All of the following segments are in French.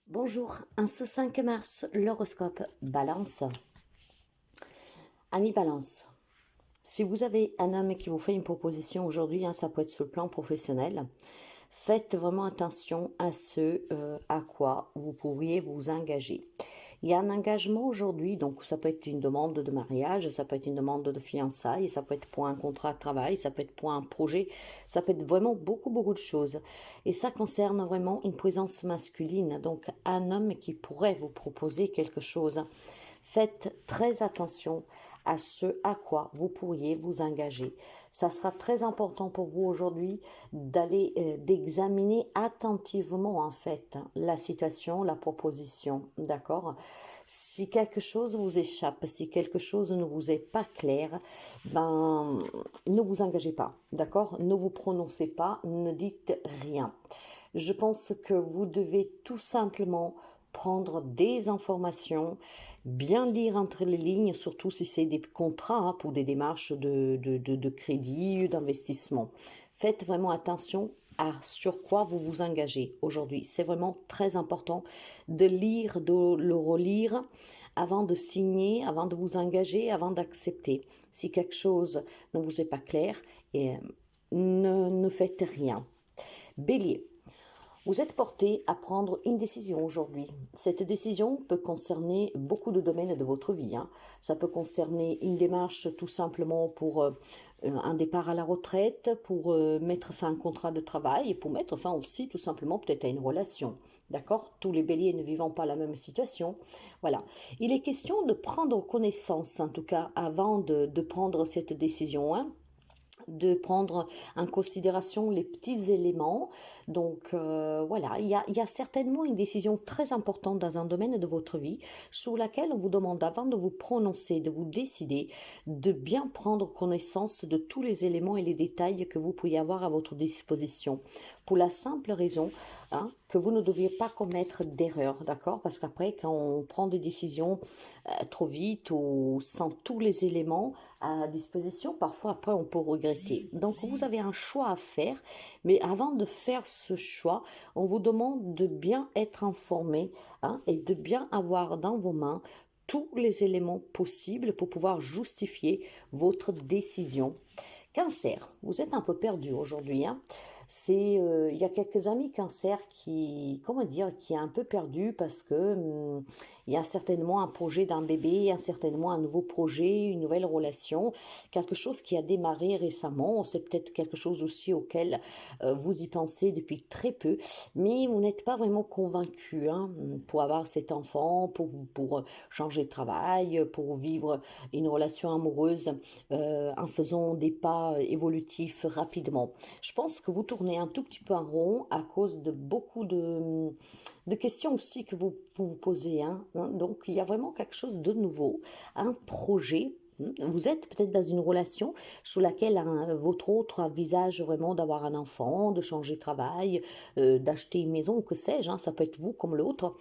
Bonjour, en ce 5 mars, l'horoscope Balance. Ami Balance, si vous avez un homme qui vous fait une proposition aujourd'hui, ça peut être sur le plan professionnel, faites vraiment attention à ce à quoi vous pourriez vous engager. Il y a un engagement aujourd'hui, donc ça peut être une demande de mariage, ça peut être une demande de fiançailles, ça peut être pour un contrat de travail, ça peut être pour un projet, ça peut être vraiment beaucoup de choses. Et ça concerne vraiment une présence masculine, donc un homme qui pourrait vous proposer quelque chose. Faites très attention à ce à quoi vous pourriez vous engager. Ça sera très important pour vous aujourd'hui d'examiner attentivement en fait la situation, la proposition, d'accord? Si quelque chose vous échappe, si quelque chose ne vous est pas clair, ne vous engagez pas, d'accord? Ne vous prononcez pas, ne dites rien. Je pense que vous devez tout simplement prendre des informations, bien lire entre les lignes, surtout si c'est des contrats pour des démarches de crédit, d'investissement. Faites vraiment attention à sur quoi vous vous engagez aujourd'hui. C'est vraiment très important de lire, de le relire avant de signer, avant de vous engager, avant d'accepter. Si quelque chose ne vous est pas clair, ne faites rien. Bélier. Vous êtes porté à prendre une décision aujourd'hui. Cette décision peut concerner beaucoup de domaines de votre vie. Ça peut concerner une démarche tout simplement pour un départ à la retraite, pour mettre fin à un contrat de travail et pour mettre fin aussi tout simplement peut-être à une relation. D'accord? Tous les béliers ne vivant pas la même situation. Voilà. Il est question de prendre connaissance, en tout cas, avant de prendre cette décision. De prendre en considération les petits éléments. Donc voilà, il y a certainement une décision très importante dans un domaine de votre vie sur laquelle on vous demande avant de vous prononcer, de vous décider, de bien prendre connaissance de tous les éléments et les détails que vous pouvez avoir à votre disposition. Pour la simple raison que vous ne deviez pas commettre d'erreur, d'accord? Parce qu'après, quand on prend des décisions trop vite ou sans tous les éléments à disposition, parfois après on peut regretter. Donc vous avez un choix à faire, mais avant de faire ce choix, on vous demande de bien être informé et de bien avoir dans vos mains tous les éléments possibles pour pouvoir justifier votre décision. Cancer, vous êtes un peu perdu aujourd'hui. Il y a quelques amis cancer qui est un peu perdu parce que il y a certainement un projet d'un bébé, il y a certainement un nouveau projet, une nouvelle relation, quelque chose qui a démarré récemment. C'est peut-être quelque chose aussi auquel vous y pensez depuis très peu, mais vous n'êtes pas vraiment convaincu pour avoir cet enfant, pour changer de travail, pour vivre une relation amoureuse en faisant des pas évolutifs rapidement. Je pense que vous tournez un tout petit peu en rond à cause de beaucoup de questions aussi que vous posez. Donc, il y a vraiment quelque chose de nouveau, un projet. Vous êtes peut-être dans une relation sous laquelle votre autre envisage vraiment d'avoir un enfant, de changer de travail, d'acheter une maison, que sais-je. Ça peut être vous comme l'autre.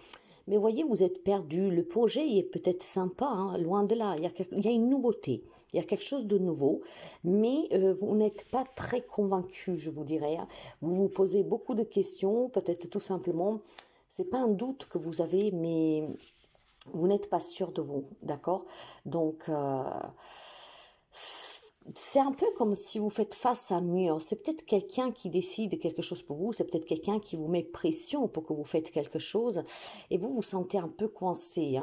Mais voyez, vous êtes perdu. Le projet il est peut-être sympa, loin de là. Il y a une nouveauté, il y a quelque chose de nouveau, mais vous n'êtes pas très convaincu, je vous dirais. Vous vous posez beaucoup de questions, peut-être tout simplement. C'est pas un doute que vous avez, mais vous n'êtes pas sûr de vous, d'accord? Donc, c'est un peu comme si vous faites face à un mur. C'est peut-être quelqu'un qui décide quelque chose pour vous, c'est peut-être quelqu'un qui vous met pression pour que vous faites quelque chose, et vous vous sentez un peu coincé.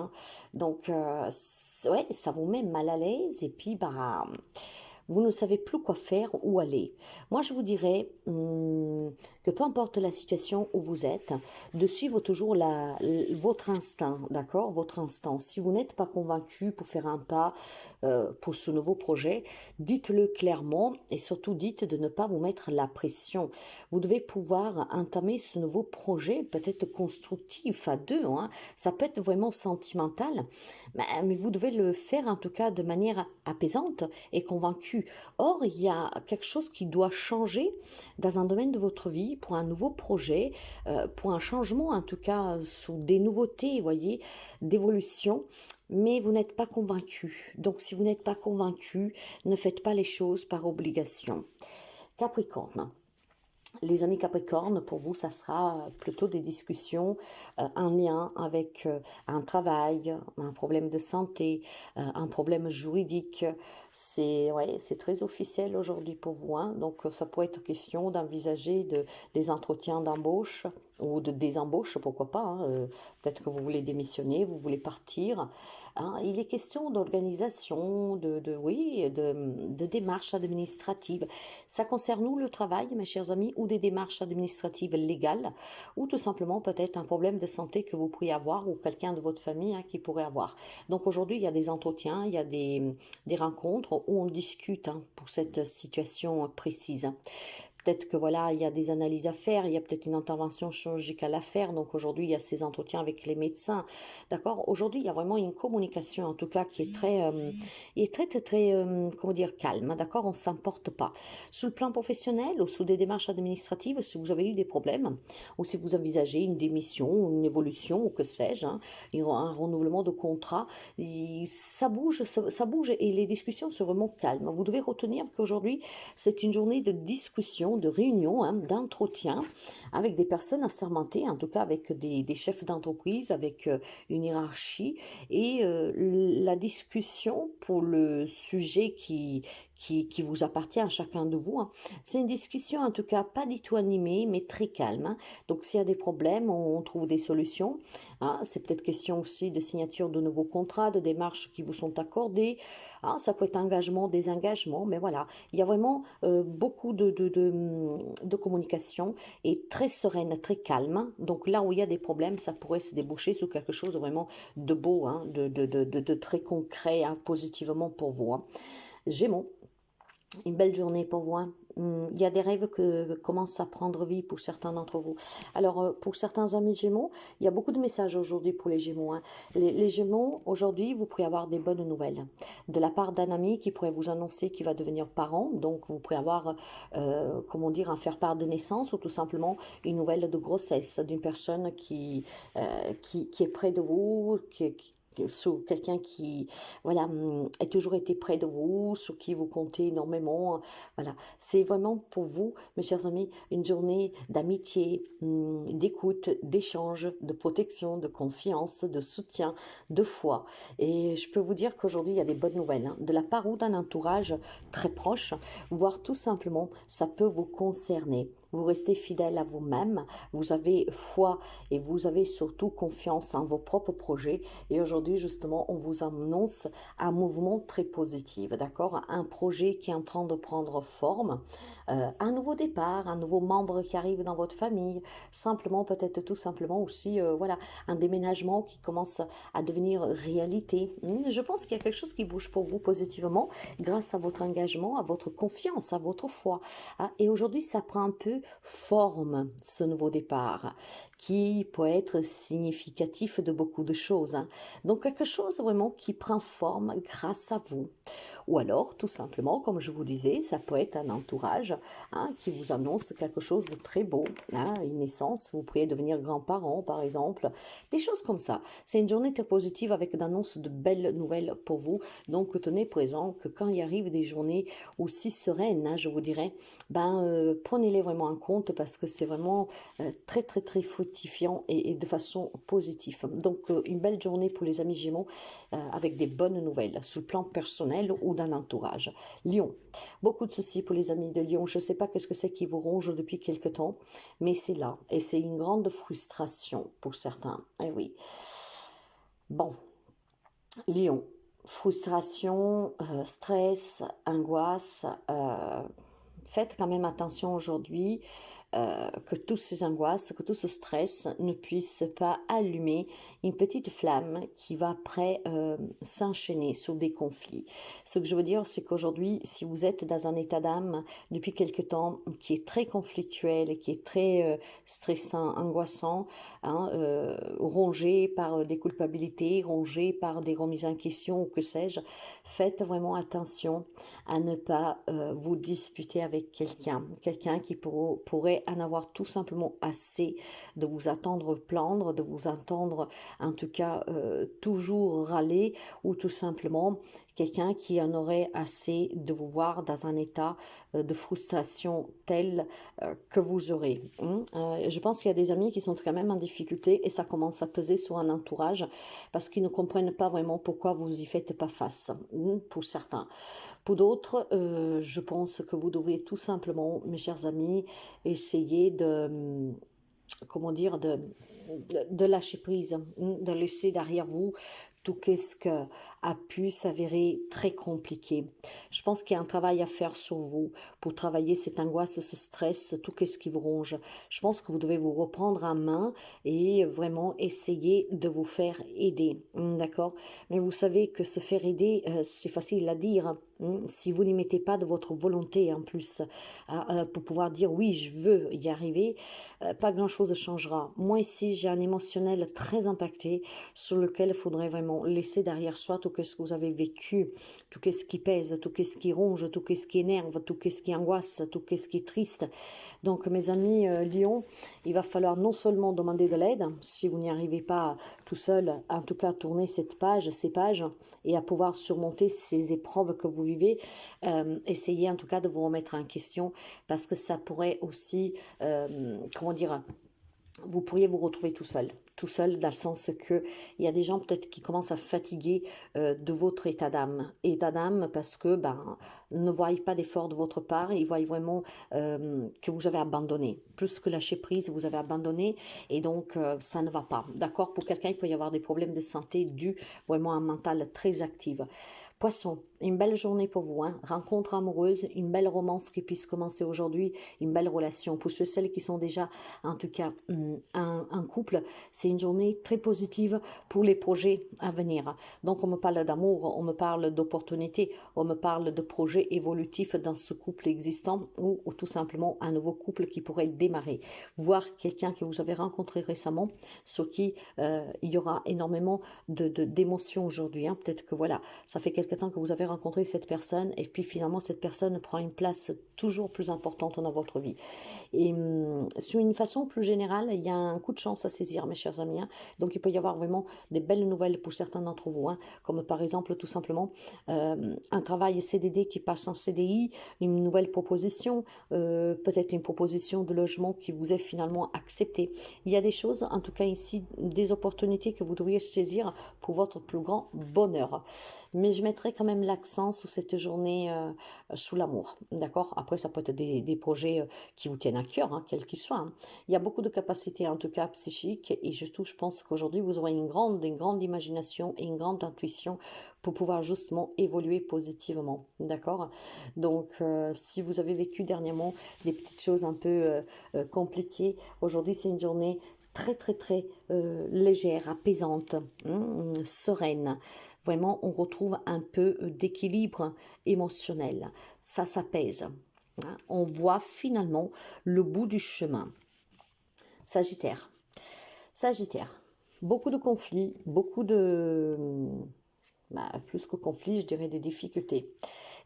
Donc, ouais, ça vous met mal à l'aise, et puis, vous ne savez plus quoi faire, où aller. Moi, je vous dirais que peu importe la situation où vous êtes, de suivre toujours votre instinct, d'accord? Votre instinct. Si vous n'êtes pas convaincu pour faire un pas pour ce nouveau projet, dites-le clairement et surtout dites de ne pas vous mettre la pression. Vous devez pouvoir entamer ce nouveau projet, peut-être constructif à deux. Ça peut être vraiment sentimental, mais vous devez le faire en tout cas de manière apaisante et convaincue. Or, il y a quelque chose qui doit changer dans un domaine de votre vie pour un nouveau projet, pour un changement en tout cas sous des nouveautés, vous voyez, d'évolution, mais vous n'êtes pas convaincu. Donc si vous n'êtes pas convaincu, ne faites pas les choses par obligation. Capricorne. Les amis Capricorne, pour vous, ça sera plutôt des discussions en lien avec un travail, un problème de santé, un problème juridique. C'est ouais, c'est très officiel aujourd'hui pour vous, hein. Donc, ça pourrait être question d'envisager des entretiens d'embauche ou de désembauche, pourquoi pas, hein. Peut-être que vous voulez démissionner, vous voulez partir, hein. Il est question d'organisation, oui, de démarches administratives. Ça concerne nous le travail, mes chers amis, ou des démarches administratives légales, ou tout simplement peut-être un problème de santé que vous pourriez avoir, ou quelqu'un de votre famille, hein, qui pourrait avoir. Donc aujourd'hui, il y a des entretiens, il y a des rencontres où on discute, hein, pour cette situation précise. Peut-être que voilà, il y a des analyses à faire, il y a peut-être une intervention chirurgicale à faire. Donc aujourd'hui, il y a ces entretiens avec les médecins. D'accord? Aujourd'hui, il y a vraiment une communication, en tout cas, qui est très, comment dire, calme. D'accord? On ne s'emporte pas. Sous le plan professionnel ou sous des démarches administratives, si vous avez eu des problèmes, ou si vous envisagez une démission, ou une évolution, ou que sais-je, hein, un renouvellement de contrat, ça bouge et les discussions sont vraiment calmes. Vous devez retenir qu'aujourd'hui, c'est une journée de discussion, de réunion, hein, d'entretien avec des personnes assermentées, en tout cas avec des chefs d'entreprise, avec une hiérarchie. Et la discussion pour le sujet qui vous appartient à chacun de vous, hein, c'est une discussion en tout cas pas du tout animée, mais très calme, hein. Donc s'il y a des problèmes, on trouve des solutions, hein. C'est peut-être question aussi de signature de nouveaux contrats, de démarches qui vous sont accordées, hein. Ça peut être engagement, désengagement, mais voilà, il y a vraiment beaucoup de communication et très sereine, très calme. Donc là où il y a des problèmes, ça pourrait se déboucher sur quelque chose vraiment de beau, hein, de très concret, hein, positivement pour vous, hein. Gémeaux, une belle journée pour vous, hein. Il y a des rêves que commencent à prendre vie pour certains d'entre vous. Alors, pour certains amis Gémeaux, il y a beaucoup de messages aujourd'hui pour les Gémeaux, hein. Les Gémeaux, aujourd'hui, vous pourrez avoir des bonnes nouvelles de la part d'un ami qui pourrait vous annoncer qu'il va devenir parent. Donc, vous pourrez avoir, comment dire, un faire-part de naissance ou tout simplement une nouvelle de grossesse d'une personne qui est près de vous, sur quelqu'un qui voilà a toujours été près de vous, sur qui vous comptez énormément. Voilà, c'est vraiment pour vous, mes chers amis, une journée d'amitié, d'écoute, d'échange, de protection, de confiance, de soutien, de foi. Et je peux vous dire qu'aujourd'hui, il y a des bonnes nouvelles, hein, de la part ou d'un entourage très proche, voire tout simplement, ça peut vous concerner. Vous restez fidèle à vous-même, vous avez foi et vous avez surtout confiance en vos propres projets. Et aujourd'hui, justement, on vous annonce un mouvement très positif, d'accord? Un projet qui est en train de prendre forme, un nouveau départ, un nouveau membre qui arrive dans votre famille, simplement, peut-être tout simplement aussi, voilà, un déménagement qui commence à devenir réalité. Je pense qu'il y a quelque chose qui bouge pour vous positivement grâce à votre engagement, à votre confiance, à votre foi, hein. Et aujourd'hui, ça prend un peu forme, ce nouveau départ, qui peut être significatif de beaucoup de choses, hein. Donc quelque chose vraiment qui prend forme grâce à vous. Ou alors, tout simplement, comme je vous disais, ça peut être un entourage, hein, qui vous annonce quelque chose de très beau, hein, une naissance, vous pourriez devenir grand-parent par exemple, des choses comme ça. C'est une journée très positive avec d'annonces de belles nouvelles pour vous. Donc tenez présent que quand il arrive des journées aussi sereines, hein, je vous dirais, prenez-les vraiment en compte parce que c'est vraiment très très très fructifiant et de façon positive. Donc une belle journée pour les amis Gémeaux avec des bonnes nouvelles sur le plan personnel ou d'un entourage. Lion, beaucoup de soucis pour les amis de Lion. Je ne sais pas qu'est-ce que c'est qui vous ronge depuis quelque temps, mais c'est là et c'est une grande frustration pour certains. Eh oui. Bon, Lion, frustration, stress, angoisse. Faites quand même attention aujourd'hui que toutes ces angoisses, que tout ce stress ne puisse pas allumer une petite flamme qui va après s'enchaîner sur des conflits. Ce que je veux dire, c'est qu'aujourd'hui, si vous êtes dans un état d'âme depuis quelque temps qui est très conflictuel et qui est très stressant, angoissant, hein, rongé par des culpabilités, rongé par des remises en question ou que sais-je, faites vraiment attention à ne pas vous disputer avec quelqu'un qui pourrait pourrait en avoir tout simplement assez de vous attendre plaindre, de vous entendre en tout cas toujours râler, ou tout simplement quelqu'un qui en aurait assez de vous voir dans un état de frustration tel que vous aurez. Je pense qu'il y a des amis qui sont quand même en difficulté et ça commence à peser sur un entourage parce qu'ils ne comprennent pas vraiment pourquoi vous y faites pas face, pour certains. Pour d'autres, je pense que vous devez tout simplement, mes chers amis, essayer de, comment dire, de lâcher prise, de laisser derrière vous tout ce qui a pu s'avérer très compliqué. Je pense qu'il y a un travail à faire sur vous pour travailler cette angoisse, ce stress, tout ce qui vous ronge. Je pense que vous devez vous reprendre en main et vraiment essayer de vous faire aider, d'accord? Mais vous savez que se faire aider, c'est facile à dire, si vous n'y mettez pas de votre volonté en plus, pour pouvoir dire oui, je veux y arriver, pas grand-chose changera. Moi ici, j'ai un émotionnel très impacté sur lequel il faudrait vraiment laisser derrière soi tout ce que vous avez vécu, tout ce qui pèse, tout ce qui ronge, tout ce qui énerve, tout ce qui angoisse, tout ce qui est triste. Donc mes amis Lion, il va falloir non seulement demander de l'aide, si vous n'y arrivez pas tout seul, en tout cas tourner ces pages, et à pouvoir surmonter ces épreuves que vous vivez, essayez en tout cas de vous remettre en question, parce que ça pourrait aussi, comment dire, vous pourriez vous retrouver tout seul dans le sens que il y a des gens peut-être qui commencent à fatiguer de votre état d'âme parce que ne voient pas d'effort de votre part, ils voient vraiment que vous avez abandonné, plus que lâcher prise, vous avez abandonné et donc ça ne va pas, d'accord? Pour quelqu'un, il peut y avoir des problèmes de santé dus vraiment à un mental très actif. Poisson, une belle journée pour vous, rencontre amoureuse, une belle romance qui puisse commencer aujourd'hui, une belle relation. Pour ceux celles qui sont déjà, en tout cas, un couple, c'est une journée très positive pour les projets à venir. Donc on me parle d'amour, on me parle d'opportunités, on me parle de projets évolutifs dans ce couple existant ou tout simplement un nouveau couple qui pourrait démarrer. Voir quelqu'un que vous avez rencontré récemment, sur qui il y aura énormément d'émotions aujourd'hui. Peut-être que voilà, ça fait quelque temps que vous avez rencontré cette personne et puis finalement cette personne prend une place toujours plus importante dans votre vie. Et sur une façon plus générale, il y a un coup de chance à saisir, mes chers amis. Donc il peut y avoir vraiment des belles nouvelles pour certains d'entre vous, comme par exemple tout simplement un travail CDD qui passe en CDI, une nouvelle proposition, peut-être une proposition de logement qui vous est finalement acceptée. Il y a des choses, en tout cas ici, des opportunités que vous devriez saisir pour votre plus grand bonheur. Mais je mettrai quand même l'accent sur cette journée sous l'amour, d'accord? Après, ça peut être des projets qui vous tiennent à cœur, quels qu'ils soient. Il y a beaucoup de capacités, en tout cas psychiques, et je pense qu'aujourd'hui, vous aurez une grande imagination et une grande intuition pour pouvoir justement évoluer positivement, d'accord? Donc, si vous avez vécu dernièrement des petites choses un peu compliquées, aujourd'hui, c'est une journée très légère, apaisante, sereine. Vraiment, on retrouve un peu d'équilibre émotionnel. Ça s'apaise. On voit finalement le bout du chemin. Sagittaire. Sagittaire. Beaucoup de conflits, beaucoup de... plus que conflits, je dirais des difficultés.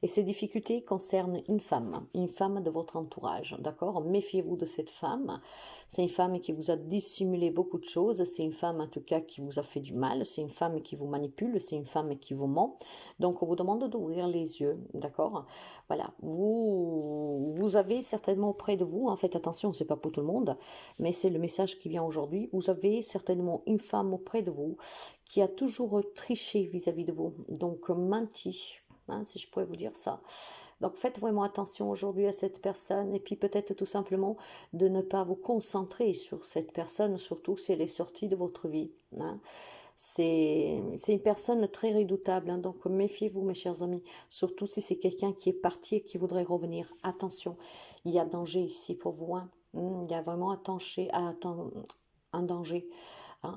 Et ces difficultés concernent une femme de votre entourage, d'accord? Méfiez-vous de cette femme. C'est une femme qui vous a dissimulé beaucoup de choses, c'est une femme en tout cas qui vous a fait du mal, c'est une femme qui vous manipule, c'est une femme qui vous ment. Donc on vous demande d'ouvrir les yeux, d'accord? Voilà, vous avez certainement auprès de vous, faites attention, c'est pas pour tout le monde, mais c'est le message qui vient aujourd'hui, vous avez certainement une femme auprès de vous qui a toujours triché vis-à-vis de vous, donc menti, si je pourrais vous dire ça. Donc faites vraiment attention aujourd'hui à cette personne et puis peut-être tout simplement de ne pas vous concentrer sur cette personne, surtout si elle est sortie de votre vie. C'est une personne très redoutable, donc méfiez-vous mes chers amis, surtout si c'est quelqu'un qui est parti et qui voudrait revenir. Attention, il y a danger ici pour vous, il y a vraiment un danger.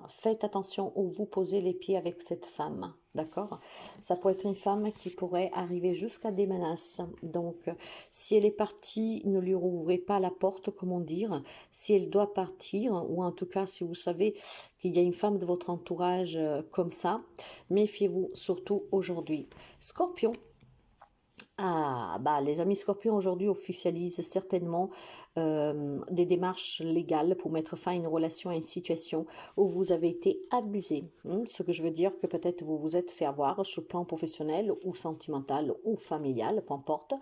Faites attention où vous posez les pieds avec cette femme, d'accord? Ça peut être une femme qui pourrait arriver jusqu'à des menaces. Donc, si elle est partie, ne lui rouvrez pas la porte, comment dire. Si elle doit partir, ou en tout cas, si vous savez qu'il y a une femme de votre entourage comme ça, méfiez-vous surtout aujourd'hui. Scorpion. Les amis Scorpions aujourd'hui officialisent certainement des démarches légales pour mettre fin à une relation, à une situation où vous avez été abusé. Ce que je veux dire que peut-être vous vous êtes fait avoir sur le plan professionnel ou sentimental ou familial, peu importe.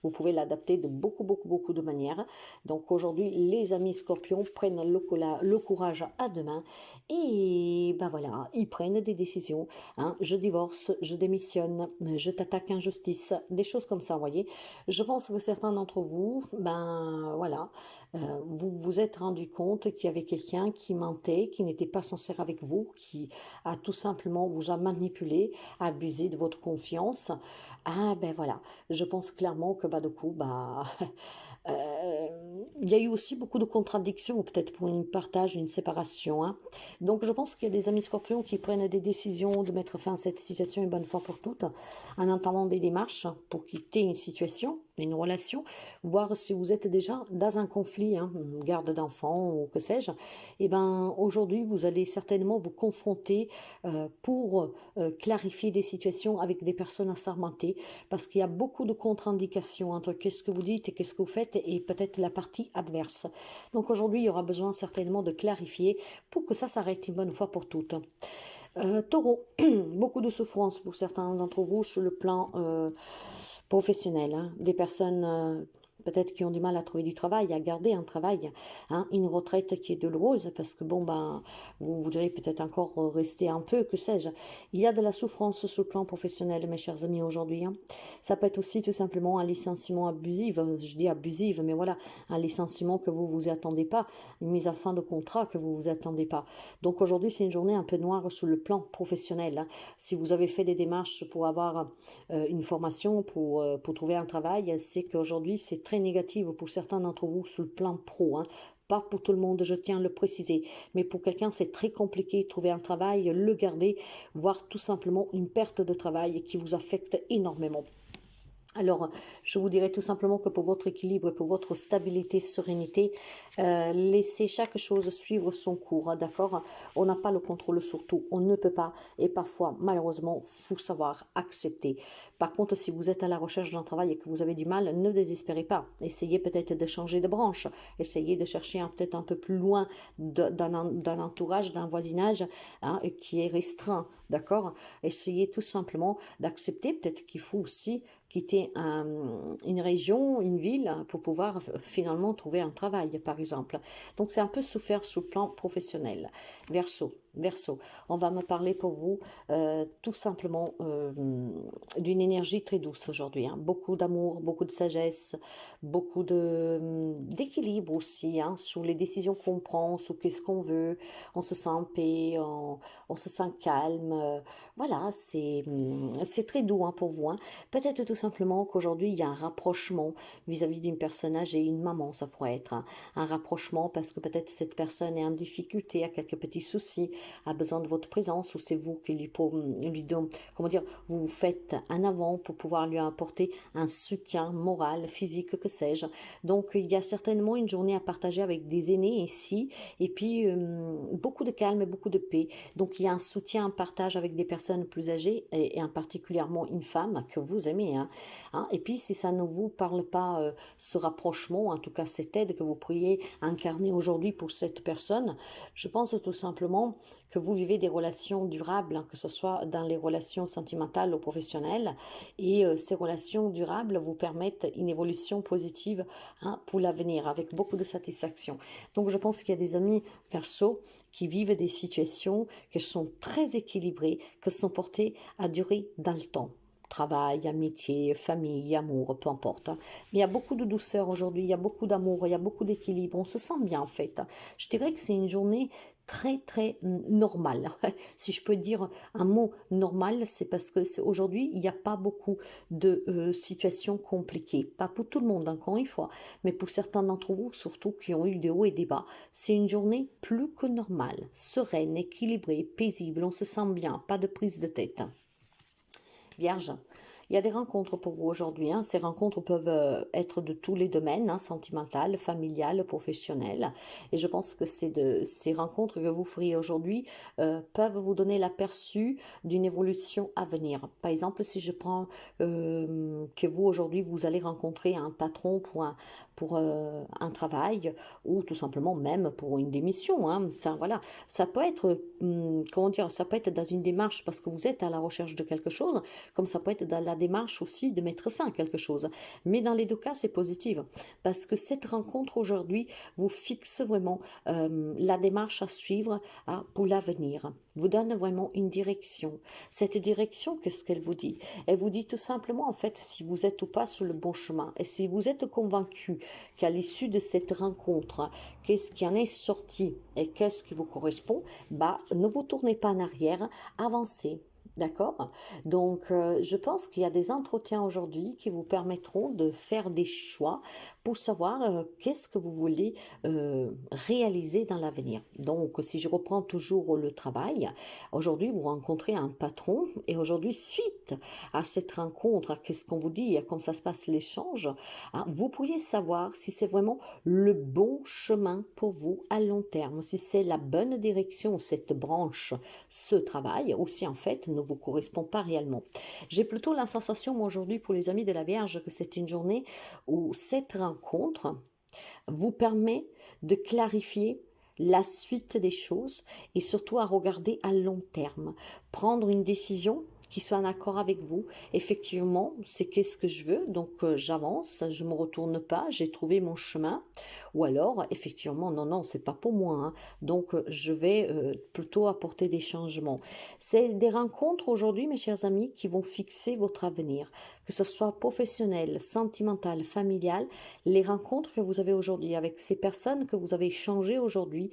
Vous pouvez l'adapter de beaucoup de manières. Donc aujourd'hui, les amis scorpions prennent le courage à deux mains et ben voilà, ils prennent des décisions. Je divorce, je démissionne, je t'attaque injustice, des choses comme ça, vous voyez. Je pense que certains d'entre vous, ben voilà, vous vous êtes rendu compte qu'il y avait quelqu'un qui mentait, qui n'était pas sincère avec vous, qui a tout simplement vous a manipulé, abusé de votre confiance. Ah ben voilà, je pense clairement que bah du coup, bah il y a eu aussi beaucoup de contradictions, peut-être pour un partage, une séparation. Donc je pense qu'il y a des amis scorpions qui prennent des décisions de mettre fin à cette situation une bonne fois pour toutes, en entamant des démarches pour quitter une situation, une relation, voir si vous êtes déjà dans un conflit, garde d'enfants ou que sais-je. Et ben aujourd'hui, vous allez certainement vous confronter pour clarifier des situations avec des personnes assermentées, parce qu'il y a beaucoup de contre-indications entre qu'est-ce que vous dites et qu'est-ce que vous faites et peut-être la partie adverse. Donc aujourd'hui, il y aura besoin certainement de clarifier pour que ça s'arrête une bonne fois pour toutes. Taureau, beaucoup de souffrance pour certains d'entre vous sur le plan professionnel. Des personnes peut-être qui ont du mal à trouver du travail, à garder un travail, une retraite qui est douloureuse parce que bon ben vous voudrez peut-être encore rester un peu, que sais-je. Il y a de la souffrance sur le plan professionnel, mes chers amis, aujourd'hui. Ça peut être aussi tout simplement un licenciement abusif, je dis abusif, mais voilà, un licenciement que vous vous attendez pas, une mise à fin de contrat que vous vous attendez pas. Donc aujourd'hui c'est une journée un peu noire sur le plan professionnel. Si vous avez fait des démarches pour avoir une formation, pour trouver un travail, c'est qu'aujourd'hui c'est très négative pour certains d'entre vous sur le plan pro. Pas pour tout le monde, je tiens à le préciser, mais pour quelqu'un c'est très compliqué de trouver un travail, le garder, voire tout simplement une perte de travail qui vous affecte énormément. Alors, je vous dirais tout simplement que pour votre équilibre, pour votre stabilité, sérénité, laissez chaque chose suivre son cours, d'accord? On n'a pas le contrôle sur tout, on ne peut pas, et parfois, malheureusement, il faut savoir accepter. Par contre, si vous êtes à la recherche d'un travail et que vous avez du mal, ne désespérez pas. Essayez peut-être de changer de branche, essayez de chercher peut-être un peu plus loin d'un entourage, d'un voisinage qui est restreint, d'accord? Essayez tout simplement d'accepter, peut-être qu'il faut aussi quitter une région, une ville, pour pouvoir finalement trouver un travail, par exemple. Donc, c'est un peu souffert sur le plan professionnel. Verseau, on va me parler pour vous tout simplement d'une énergie très douce aujourd'hui. Beaucoup d'amour, beaucoup de sagesse, beaucoup d'équilibre aussi sur les décisions qu'on prend, sur qu'est-ce qu'on veut. On se sent en paix, on se sent calme. Voilà, c'est très doux pour vous. Peut-être tout simplement qu'aujourd'hui, il y a un rapprochement vis-à-vis d'une personne âgée, une maman, ça pourrait être un rapprochement parce que peut-être cette personne est en difficulté, a quelques petits soucis, a besoin de votre présence ou c'est vous qui lui donne, comment dire, vous faites un avant pour pouvoir lui apporter un soutien moral, physique, que sais-je. Donc, il y a certainement une journée à partager avec des aînés ici et puis beaucoup de calme et beaucoup de paix. Donc, il y a un soutien, un partage avec des personnes plus âgées et en particulièrement une femme que vous aimez. Et puis, si ça ne vous parle pas, ce rapprochement, en tout cas cette aide que vous pourriez incarner aujourd'hui pour cette personne, je pense tout simplement que vous vivez des relations durables, que ce soit dans les relations sentimentales ou professionnelles, et ces relations durables vous permettent une évolution positive pour l'avenir, avec beaucoup de satisfaction. Donc, je pense qu'il y a des amis perso qui vivent des situations qui sont très équilibrées, qui sont portées à durer dans le temps. Travail, amitié, famille, amour, peu importe. Mais il y a beaucoup de douceur aujourd'hui, il y a beaucoup d'amour, il y a beaucoup d'équilibre. On se sent bien en fait. Je dirais que c'est une journée très normale. Si je peux dire un mot normal, c'est parce que aujourd'hui, il n'y a pas beaucoup de situations compliquées. Pas pour tout le monde, encore une fois, mais pour certains d'entre vous, surtout qui ont eu des hauts et des bas. C'est une journée plus que normale, sereine, équilibrée, paisible. On se sent bien, pas de prise de tête. Vierge, Il y a des rencontres pour vous aujourd'hui, hein. Ces rencontres peuvent être de tous les domaines, hein, sentimental, familial, professionnel. Et je pense que ces rencontres que vous feriez aujourd'hui peuvent vous donner l'aperçu d'une évolution à venir. Par exemple, si je prends que vous aujourd'hui, vous allez rencontrer un patron pour un travail ou tout simplement même pour une démission, hein. Enfin voilà, ça peut être, comment dire, ça peut être dans une démarche parce que vous êtes à la recherche de quelque chose, comme ça peut être dans la démarche aussi de mettre fin à quelque chose. Mais dans les deux cas, c'est positif parce que cette rencontre aujourd'hui vous fixe vraiment la démarche à suivre pour l'avenir, vous donne vraiment une direction. Cette direction, qu'est-ce qu'elle vous dit? Elle vous dit tout simplement en fait si vous êtes ou pas sur le bon chemin. Et si vous êtes convaincu qu'à l'issue de cette rencontre, qu'est-ce qui en est sorti et qu'est-ce qui vous correspond, bah ne vous tournez pas en arrière, avancez. D'accord? Donc, je pense qu'il y a des entretiens aujourd'hui qui vous permettront de faire des choix pour savoir qu'est-ce que vous voulez réaliser dans l'avenir. Donc, si je reprends toujours le travail, aujourd'hui, vous rencontrez un patron et aujourd'hui, suite à cette rencontre, qu'est-ce qu'on vous dit, comme ça se passe l'échange, hein, vous pourriez savoir si c'est vraiment le bon chemin pour vous à long terme, si c'est la bonne direction, cette branche, ce travail, ou si en fait ne vous correspond pas réellement. J'ai plutôt la sensation, moi aujourd'hui, pour les amis de la Vierge, que c'est une journée où cette rencontre vous permet de clarifier la suite des choses et surtout à regarder à long terme. Prendre une décision qui soit en accord avec vous. Effectivement, c'est qu'est-ce que je veux, donc j'avance, je ne me retourne pas, j'ai trouvé mon chemin. Ou alors, effectivement, non, non, c'est pas pour moi, hein, donc je vais plutôt apporter des changements. C'est des rencontres aujourd'hui, mes chers amis, qui vont fixer votre avenir, que ce soit professionnel, sentimental, familial. Les rencontres que vous avez aujourd'hui avec ces personnes que vous avez échangées aujourd'hui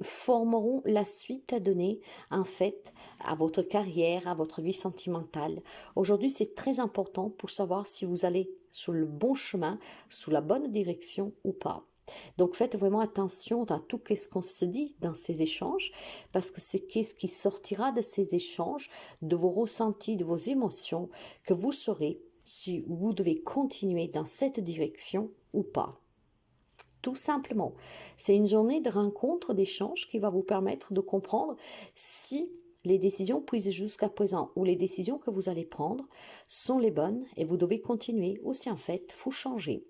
formeront la suite à donner, en fait, à votre carrière, à votre vie sentimentale. Aujourd'hui, c'est très important pour savoir si vous allez sur le bon chemin, sous la bonne direction ou pas. Donc faites vraiment attention à tout ce qu'on se dit dans ces échanges, parce que c'est qu'est-ce qui sortira de ces échanges, de vos ressentis, de vos émotions, que vous saurez si vous devez continuer dans cette direction ou pas. Tout simplement. C'est une journée de rencontre, d'échange qui va vous permettre de comprendre si les décisions prises jusqu'à présent ou les décisions que vous allez prendre sont les bonnes et vous devez continuer ou si en fait, il faut changer.